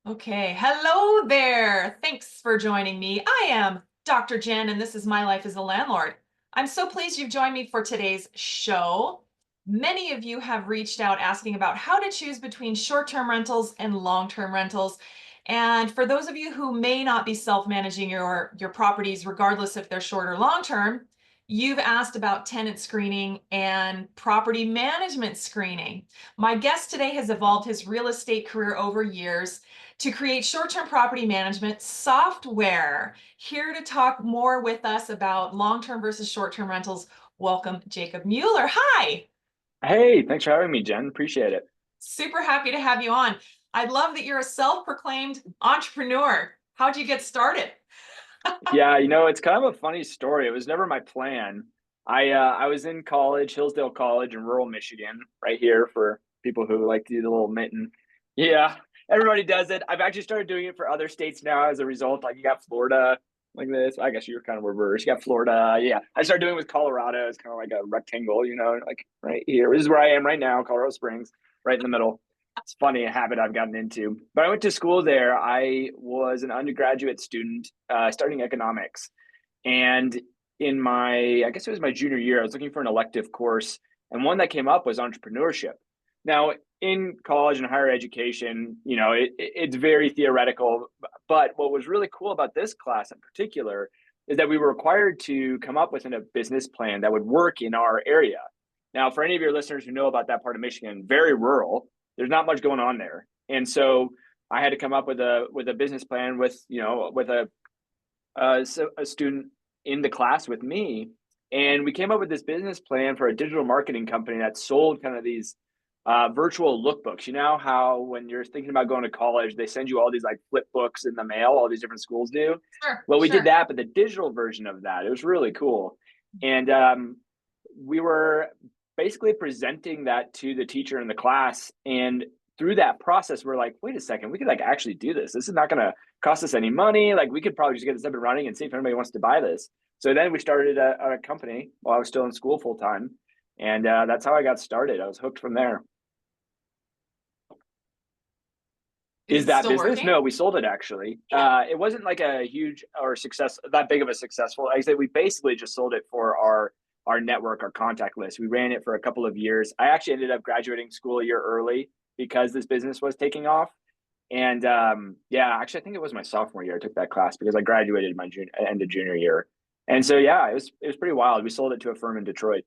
Okay, hello there. Thanks for joining me. I am Dr. Jen, and this is My Life as a Landlord. I'm so pleased you've joined me for today's show. Many of you have reached out asking about how to choose between short-term rentals and long-term rentals. And for those of you who may not be self-managing your properties, regardless if they're short or long-term, you've asked about tenant screening and property management screening. My guest today has evolved his real estate career over years to create short-term property management software. Here to talk more with us about long-term versus short-term rentals, welcome Jacob Mueller. Hi, Hey, thanks for having me, Jen. Appreciate it. super happy to have you on. I love that you're a self-proclaimed entrepreneur. How'd you get started? Yeah, it's kind of a funny story. It was never my plan. I was in college, Hillsdale College in rural Michigan, right here for people who like to do the little mitten. Yeah, everybody does it. I've actually started doing it for other states now as a result. Like you got Florida like this. I guess you're kind of reverse. You got Florida. Yeah. I started doing it with Colorado. It's kind of like a rectangle, like right here. This is where I am right now, Colorado Springs, right in the middle. It's funny a habit I've gotten into. But I went to school there. I was an undergraduate student studying economics. And in I guess it was my junior year, I was looking for an elective course. And one that came up was entrepreneurship. Now, in college and higher education, it's very theoretical. But what was really cool about this class in particular is that we were required to come up with a business plan that would work in our area. Now, for any of your listeners who know about that part of Michigan, very rural, there's not much going on there. And so I had to come up with a business plan with a student in the class with me, and we came up with this business plan for a digital marketing company that sold kind of these virtual lookbooks. You know how when you're thinking about going to college, they send you all these like flip books in the mail, all these different schools do. Sure, Well, we did sure. that, but the digital version of that, it was really cool. And we were basically presenting that to the teacher in the class. And through that process, we're like, wait a second, we could like actually do this. This is not going to cost us any money. Like we could probably just get this up and running and see if anybody wants to buy this. So then we started a company while I was still in school full time. And that's how I got started. I was hooked from there. Is Is it that still business? working? No, we sold it actually. Yeah. It wasn't like a huge or that big of a successful. Like I said, we basically just sold it for our network, our contact list. We ran it for a couple of years. I actually ended up graduating school a year early because this business was taking off. And yeah, actually, I think it was my sophomore year I took that class because I graduated my end of junior year. And so yeah, it was pretty wild. We sold it to a firm in Detroit.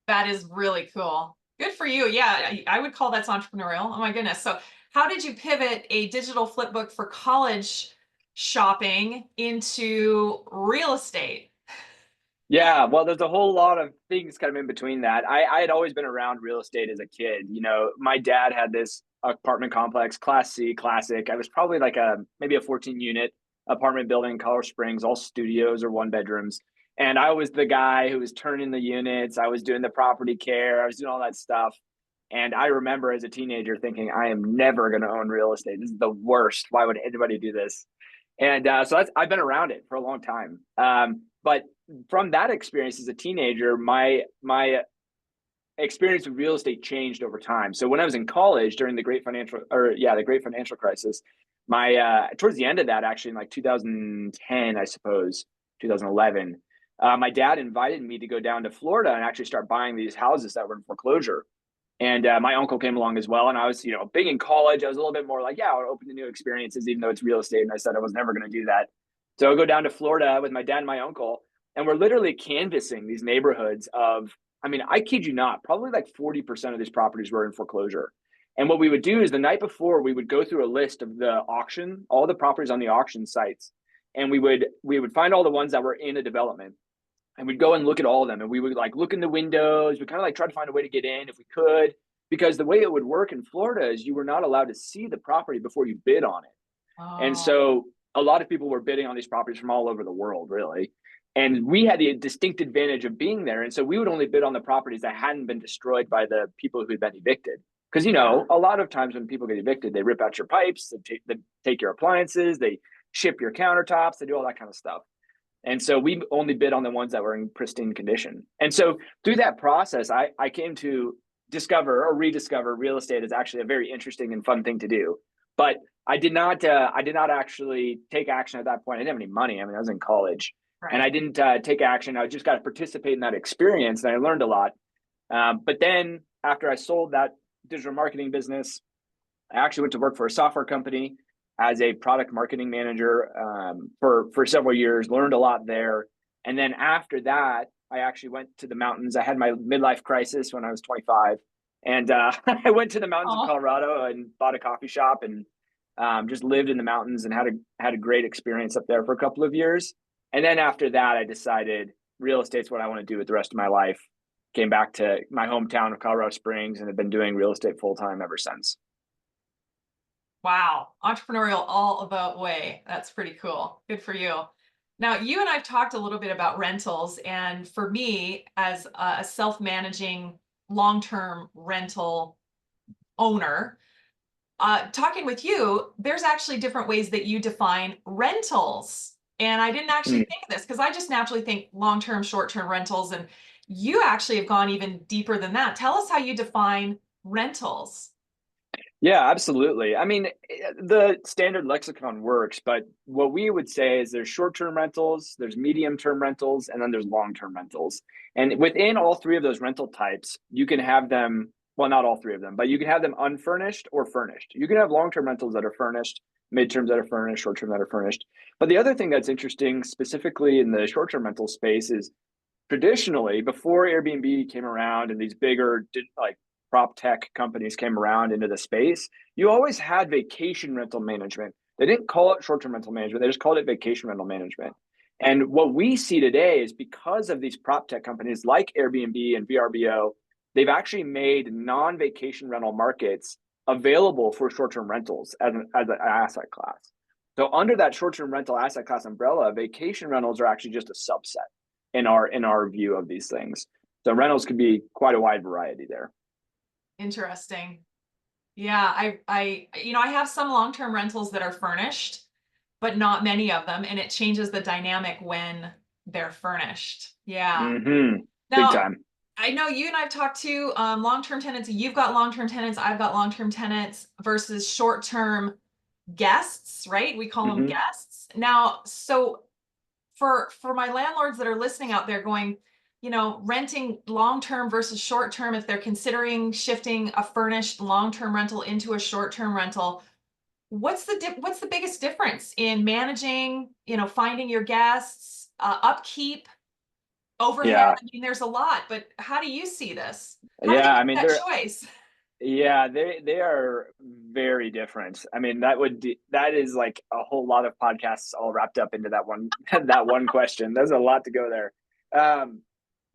That is really cool. Good for you. Yeah, I would call that's entrepreneurial. Oh my goodness. So, how did you pivot a digital flipbook for college shopping into real estate? Yeah, well, there's a whole lot of things kind of in between that. I had always been around real estate as a kid. My dad had this apartment complex, Class C, classic. I was probably like maybe a 14 unit apartment building in Colorado Springs, all studios or one bedrooms. And I was the guy who was turning the units. I was doing the property care. I was doing all that stuff. And I remember as a teenager thinking, I am never going to own real estate. This is the worst. Why would anybody do this? And so I've been around it for a long time. But from that experience as a teenager, my experience with real estate changed over time. So when I was in college during the great financial crisis, my towards the end of that, actually in like 2010, I suppose 2011, my dad invited me to go down to Florida and actually start buying these houses that were in foreclosure. And my uncle came along as well. And I was, big in college. I was a little bit more like, yeah, I'll open to new experiences, even though it's real estate. And I said I was never going to do that. So I go down to Florida with my dad and my uncle, and we're literally canvassing these neighborhoods I mean, I kid you not, probably like 40% of these properties were in foreclosure. And what we would do is the night before, we would go through a list of the auction, all the properties on the auction sites. And we would find all the ones that were in a development, and we'd go and look at all of them, and we would like look in the windows. We kind of like try to find a way to get in if we could, because the way it would work in Florida is you were not allowed to see the property before you bid on it. And Oh, so a lot of people were bidding on these properties from all over the world, really. And we had the distinct advantage of being there. And so we would only bid on the properties that hadn't been destroyed by the people who had been evicted. Because, yeah. a lot of times when people get evicted, they rip out your pipes, they take your appliances, they ship your countertops, they do all that kind of stuff. And so we only bid on the ones that were in pristine condition. And so through that process, I came to discover or rediscover real estate is actually a very interesting and fun thing to do. But I did not actually take action at that point. I didn't have any money. I mean, I was in college, and I Right. didn't take action. I just got to participate in that experience, and I learned a lot. But then after I sold that digital marketing business, I actually went to work for a software company as a product marketing manager for several years. Learned a lot there, and then after that, I actually went to the mountains. I had my midlife crisis when I was 25, and I went to the mountains of Oh, Colorado and bought a coffee shop and just lived in the mountains and had a great experience up there for a couple of years. And then after that, I decided real estate's what I want to do with the rest of my life. Came back to my hometown of Colorado Springs and have been doing real estate full time ever since. wow. Entrepreneurial all about way. That's pretty cool. Good for you. Now, you and I've talked a little bit about rentals, and for me, as a self-managing long-term rental owner, talking with you, there's actually different ways that you define rentals. And I didn't actually Mm. think of this because I just naturally think long-term, short-term rentals, and you actually have gone even deeper than that. Tell us how you define rentals. Yeah, absolutely. I mean, the standard lexicon works, but what we would say is there's short-term rentals, there's medium-term rentals, and then there's long-term rentals. And within all three of those rental types, you can have them, well, not all three of them, but you can have them unfurnished or furnished. You can have long-term rentals that are furnished, mid-terms that are furnished, short-term that are furnished. But the other thing that's interesting, specifically in the short-term rental space, is traditionally before Airbnb came around and these bigger like prop tech companies came around into the space, you always had vacation rental management. They didn't call it short-term rental management, they just called it vacation rental management. And what we see today is because of these prop tech companies like Airbnb and VRBO, they've actually made non-vacation rental markets available for short-term rentals as an asset class. So under that short-term rental asset class umbrella, vacation rentals are actually just a subset in our view of these things. So rentals could be quite a wide variety there. Interesting. Yeah, I have some long-term rentals that are furnished, but not many of them, and it changes the dynamic when they're furnished. Yeah. Mm-hmm. Big Now, time. I know you and I've talked to long-term tenants. You've got long-term tenants. I've got long-term tenants versus short-term guests, right? We call them Mm-hmm. guests. Now, so for my landlords that are listening out there going, renting long-term versus short-term, if they're considering shifting a furnished long-term rental into a short-term rental, what's the biggest difference in managing, finding your guests, upkeep, overhead? Yeah. I mean, there's a lot, but how do you see this? How do they Yeah. I make mean, that they're choice? yeah, they are very different. I mean, that is like a whole lot of podcasts all wrapped up into that one that one question. There's a lot to go there. Um,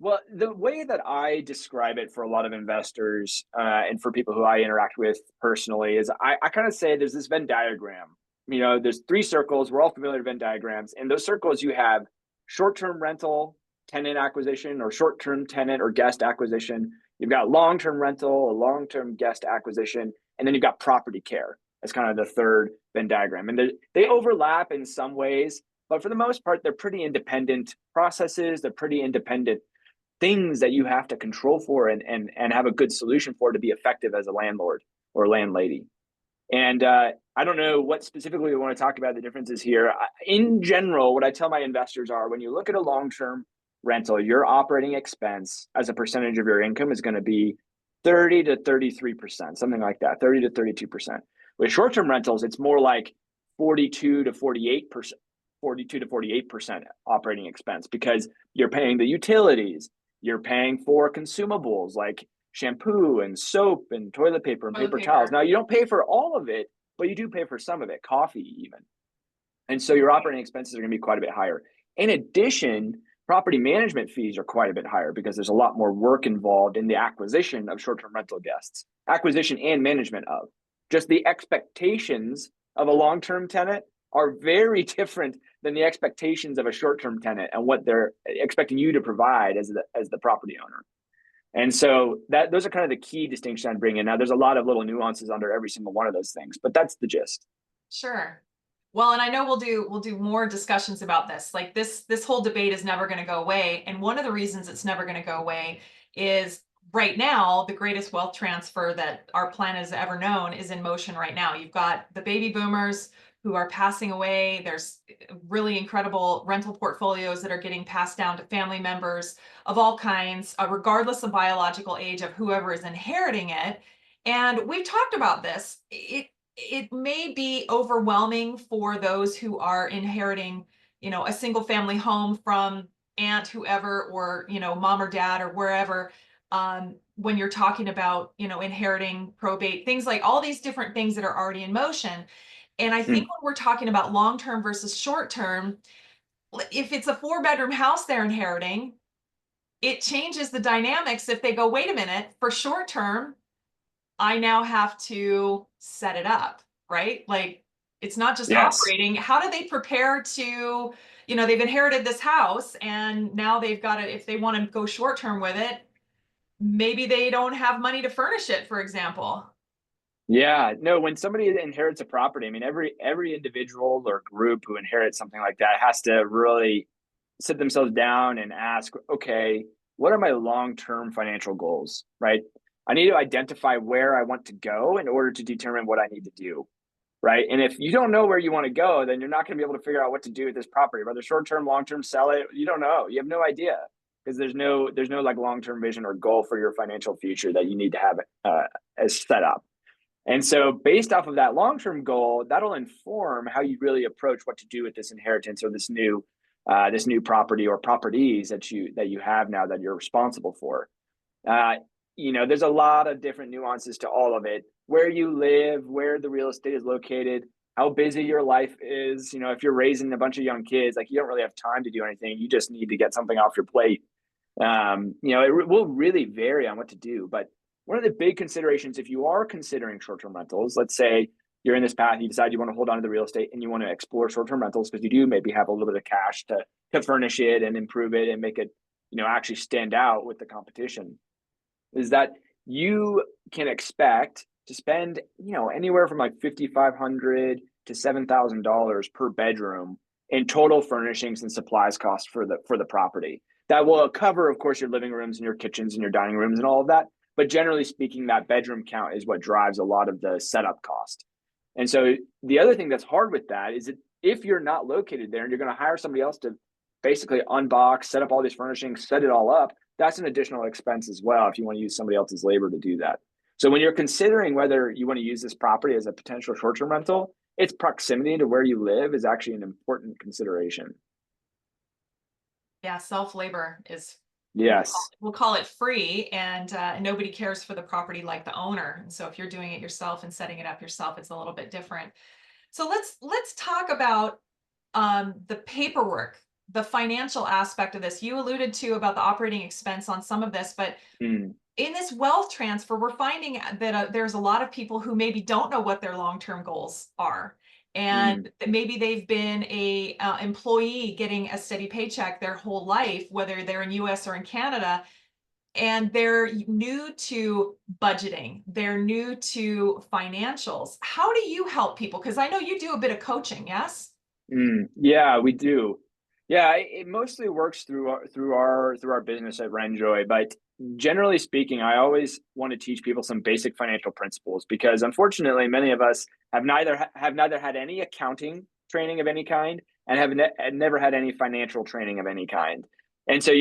well, the way that I describe it for a lot of investors and for people who I interact with personally is I kind of say there's this Venn diagram. You know, there's three circles. We're all familiar with Venn diagrams. In those circles, you have short-term rental, tenant acquisition, or short-term tenant or guest acquisition. You've got long-term rental, a long-term guest acquisition, and then you've got property care. That's kind of the third Venn diagram. And they overlap in some ways, but for the most part, they're pretty independent processes. They're pretty independent things that you have to control for and have a good solution for to be effective as a landlord or landlady. And I don't know what specifically we want to talk about the differences here. In general, what I tell my investors are when you look at a long term rental, your operating expense as a percentage of your income is going to be 30 to 33%, something like that, 30 to 32%. With short term rentals, it's more like 42 to 48%. 42 to 48% operating expense because you're paying the utilities, you're paying for consumables like shampoo and soap and toilet paper and Toilet paper towels. paper. Now, you don't pay for all of it, but you do pay for some of it, coffee even. And so your Right. operating expenses are going to be quite a bit higher. In addition, property management fees are quite a bit higher because there's a lot more work involved in the acquisition of short term rental guests, acquisition and management of. Just the expectations of a long term tenant are very different than the expectations of a short term tenant and what they're expecting you to provide as the property owner. And so that those are kind of the key distinctions I'm bringing. Now, there's a lot of little nuances under every single one of those things, but that's the gist. Sure. Well, and I know we'll do more discussions about this. Like this whole debate is never going to go away. And one of the reasons it's never going to go away is right now, the greatest wealth transfer that our planet has ever known is in motion right now. You've got the baby boomers who are passing away. There's really incredible rental portfolios that are getting passed down to family members of all kinds, regardless of biological age of whoever is inheriting it. And we've talked about this. It may be overwhelming for those who are inheriting, a single family home from aunt whoever, or mom or dad or wherever, when you're talking about, inheriting probate, things like all these different things that are already in motion. And I think Mm, when we're talking about long-term versus short-term, if it's a 4-bedroom house they're inheriting, it changes the dynamics if they go, wait a minute, for short-term, I now have to set it up, right? Like, it's not just yes. operating. How do they prepare to, they've inherited this house and now they've got to, if they want to go short-term with it, maybe they don't have money to furnish it, for example. Yeah, no, when somebody inherits a property, I mean, every individual or group who inherits something like that has to really sit themselves down and ask, okay, what are my long-term financial goals, right? I need to identify where I want to go in order to determine what I need to do, right? And if you don't know where you want to go, then you're not going to be able to figure out what to do with this property, whether short-term, long-term, sell it. You don't know. You have no idea because there's no like long-term vision or goal for your financial future that you need to have as set up. And so, based off of that long-term goal, that'll inform how you really approach what to do with this inheritance or this new property or properties that you have now that you're responsible for. Uh, there's a lot of different nuances to all of it. Where you live, where the real estate is located, how busy your life is. If you're raising a bunch of young kids, like you don't really have time to do anything. You just need to get something off your plate. It will really vary on what to do. But one of the big considerations, if you are considering short-term rentals, let's say you're in this path, you decide you want to hold on to the real estate and you want to explore short-term rentals because you do maybe have a little bit of cash to furnish it and improve it and make it, actually stand out with the competition, is that you can expect to spend, anywhere from like $5,500 to $7,000 per bedroom in total furnishings and supplies costs for the property. That will cover, of course, your living rooms and your kitchens and your dining rooms and all of that. But generally speaking, that bedroom count is what drives a lot of the setup cost. And so the other thing that's hard with that is that if you're not located there and you're going to hire somebody else to basically unbox, set up all these furnishings, set it all up, that's an additional expense as well if you want to use somebody else's labor to do that. So when you're considering whether you want to use this property as a potential short-term rental, its proximity to where you live is actually an important consideration. Yeah, self labor is, Yes. we'll call it free, and nobody cares for the property like the owner. And so if you're doing it yourself and setting it up yourself, it's a little bit different. So let's talk about the paperwork, the financial aspect of this. You alluded to about the operating expense on some of this, but Mm, in this wealth transfer, we're finding that there's a lot of people who maybe don't know what their long-term goals are. And mm, maybe they've been a employee getting a steady paycheck their whole life, whether they're in US or in Canada, and they're new to budgeting. They're new to financials. How do you help people? Because I know you do a bit of coaching, yes? yeah, we do. Yeah, it mostly works through our business at Renjoy, but generally speaking, I always want to teach people some basic financial principles because unfortunately, many of us have neither had any accounting training of any kind and have never had any financial training of any kind. And so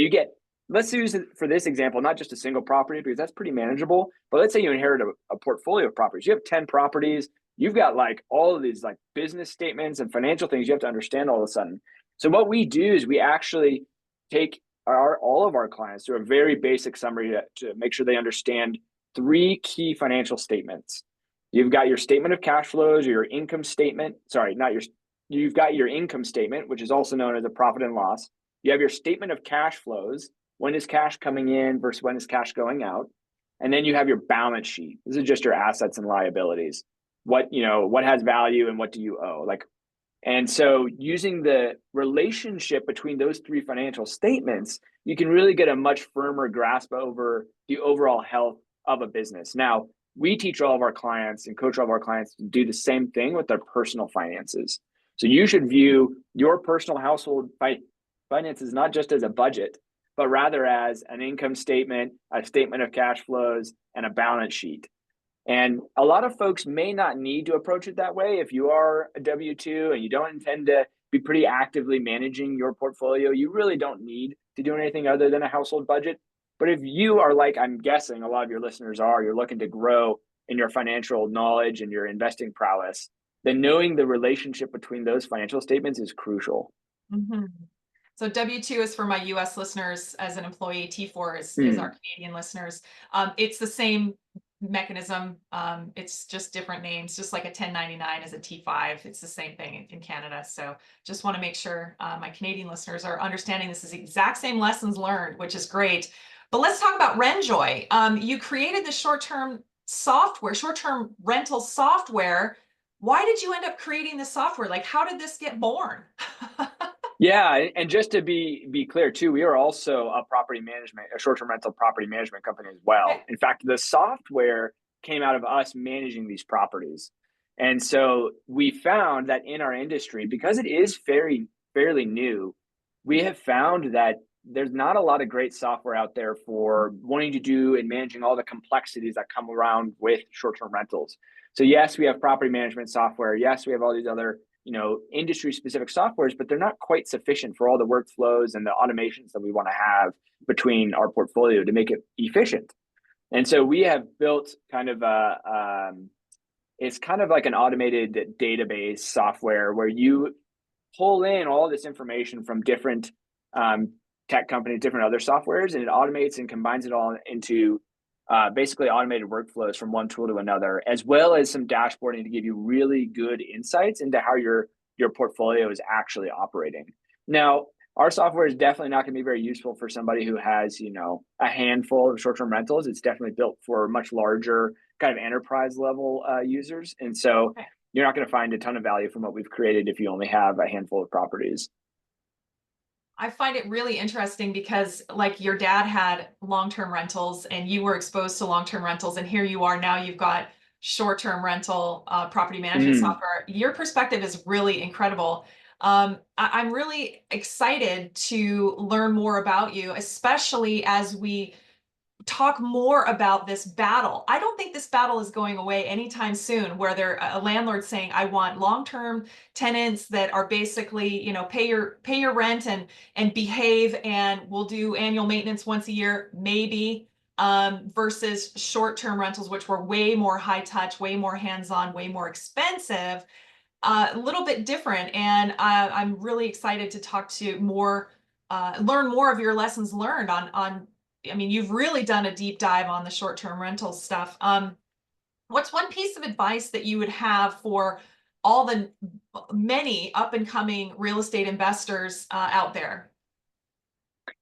let's use it for this example, not just a single property because that's pretty manageable, but let's say you inherit a portfolio of properties. You have 10 properties. You've got like all of these like business statements and financial things you have to understand all of a sudden. So what we do is we actually take all of our clients through a very basic summary to make sure they understand three key financial statements. You've got your statement of cash flows or your income statement. Sorry, not your. You've got your income statement, which is also known as a profit and loss. You have your statement of cash flows. When is cash coming in versus when is cash going out? And then you have your balance sheet. This is just your assets and liabilities. What has value and what do you owe? And so using the relationship between those three financial statements, you can really get a much firmer grasp over the overall health of a business. Now, we teach all of our clients and coach all of our clients to do the same thing with their personal finances. So you should view your personal household finances not just as a budget, but rather as an income statement, a statement of cash flows, and a balance sheet. And a lot of folks may not need to approach it that way. If you are a W 2 and you don't intend to be pretty actively managing your portfolio, you really don't need to do anything other than a household budget. But if you are like, I'm guessing a lot of your listeners are, you're looking to grow in your financial knowledge and your investing prowess, then knowing the relationship between those financial statements is crucial. Mhm. So W-2 is for my US listeners as an employee. T4 is our Mm. Canadian listeners. It's the same mechanism. It's just different names, just like a 1099 is a T5. It's the same thing in Canada. So just want to make sure my Canadian listeners are understanding this is the exact same lessons learned, which is great. But let's talk about Renjoy. You created the short-term software, short-term rental software. Why did you end up creating this software? Like, how did this get born? Yeah, and just to be clear too, we are also a short-term rental property management company as Okay. well. In fact, the software came out of us managing these properties. And so we found that in our industry, because it is fairly new, we have found that there's not a lot of great software out there for wanting to do and managing all the complexities that come around with short-term rentals. So yes, we have property management software. Yes, we have all these other industry specific softwares, but they're not quite sufficient for all the workflows and the automations that we want to have between our portfolio to make it efficient. And so we have built kind of it's kind of like an automated database software where you pull in all this information from different tech companies, different other softwares, and it automates and combines it all into basically automated workflows from one tool to another, as well as some dashboarding to give you really good insights into how your portfolio is actually operating. Now, our software is definitely not going to be very useful for somebody who has, a handful of short-term rentals. It's definitely built for much larger kind of enterprise level users. And so Okay. you're not going to find a ton of value from what we've created if you only have a handful of properties. I find it really interesting because, like, your dad had long-term rentals and you were exposed to long-term rentals, and here you are now, you've got short-term rental property management Mm. software. Your perspective is really incredible. I'm really excited to learn more about you, especially as we talk more about this battle. I don't think this battle is going away anytime soon, where a landlord saying, I want long-term tenants that are basically, pay your rent and behave, and we'll do annual maintenance once a year, maybe, versus short-term rentals, which were way more high touch, way more hands-on, way more expensive, a little bit different. And I'm really excited to talk to more, learn more of your lessons learned on. I mean, you've really done a deep dive on the short-term rental stuff. What's one piece of advice that you would have for all the many up and coming real estate investors out there?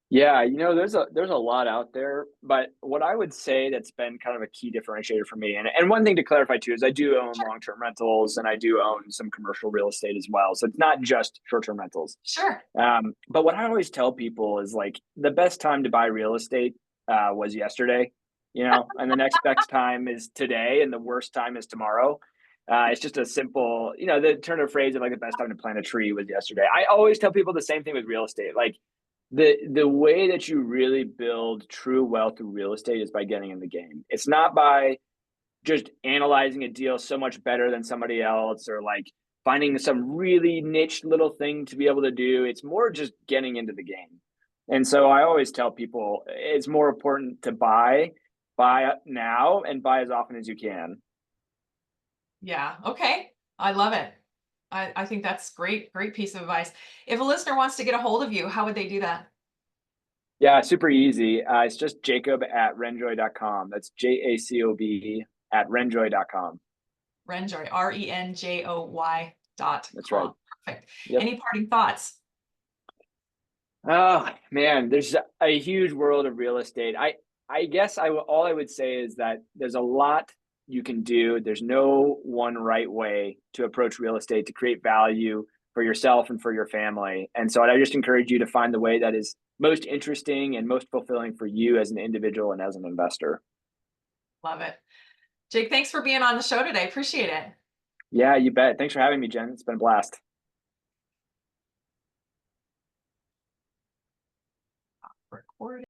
Yeah, there's a lot out there, but what I would say that's been kind of a key differentiator for me, and one thing to clarify too is I do own Sure. long-term rentals and I do own some commercial real estate as well. So it's not just short-term rentals. Sure. But what I always tell people is like the best time to buy real estate was yesterday, and the next best time is today, and the worst time is tomorrow. It's just a simple, the turn of phrase of like the best time to plant a tree was yesterday. I always tell people the same thing with real estate. Like the way that you really build true wealth through real estate is by getting in the game. It's not by just analyzing a deal so much better than somebody else or like finding some really niche little thing to be able to do. It's more just getting into the game. And so I always tell people it's more important to buy now and buy as often as you can. Yeah. Okay. I love it. I think that's great, great piece of advice. If a listener wants to get a hold of you, how would they do that? Yeah, super easy. It's just jacob@renjoy.com. That's JACOB@renjoy.com. Renjoy, That's right. RENJOY.com. Perfect. Yep. Any parting thoughts? Oh man, there's a huge world of real estate. I guess all I would say is that there's a lot you can do. There's no one right way to approach real estate to create value for yourself and for your family. And so I just encourage you to find the way that is most interesting and most fulfilling for you as an individual and as an investor. Love it. Jake, thanks for being on the show today. Appreciate it. Yeah, you bet. Thanks for having me, Jen. It's been a blast. recording.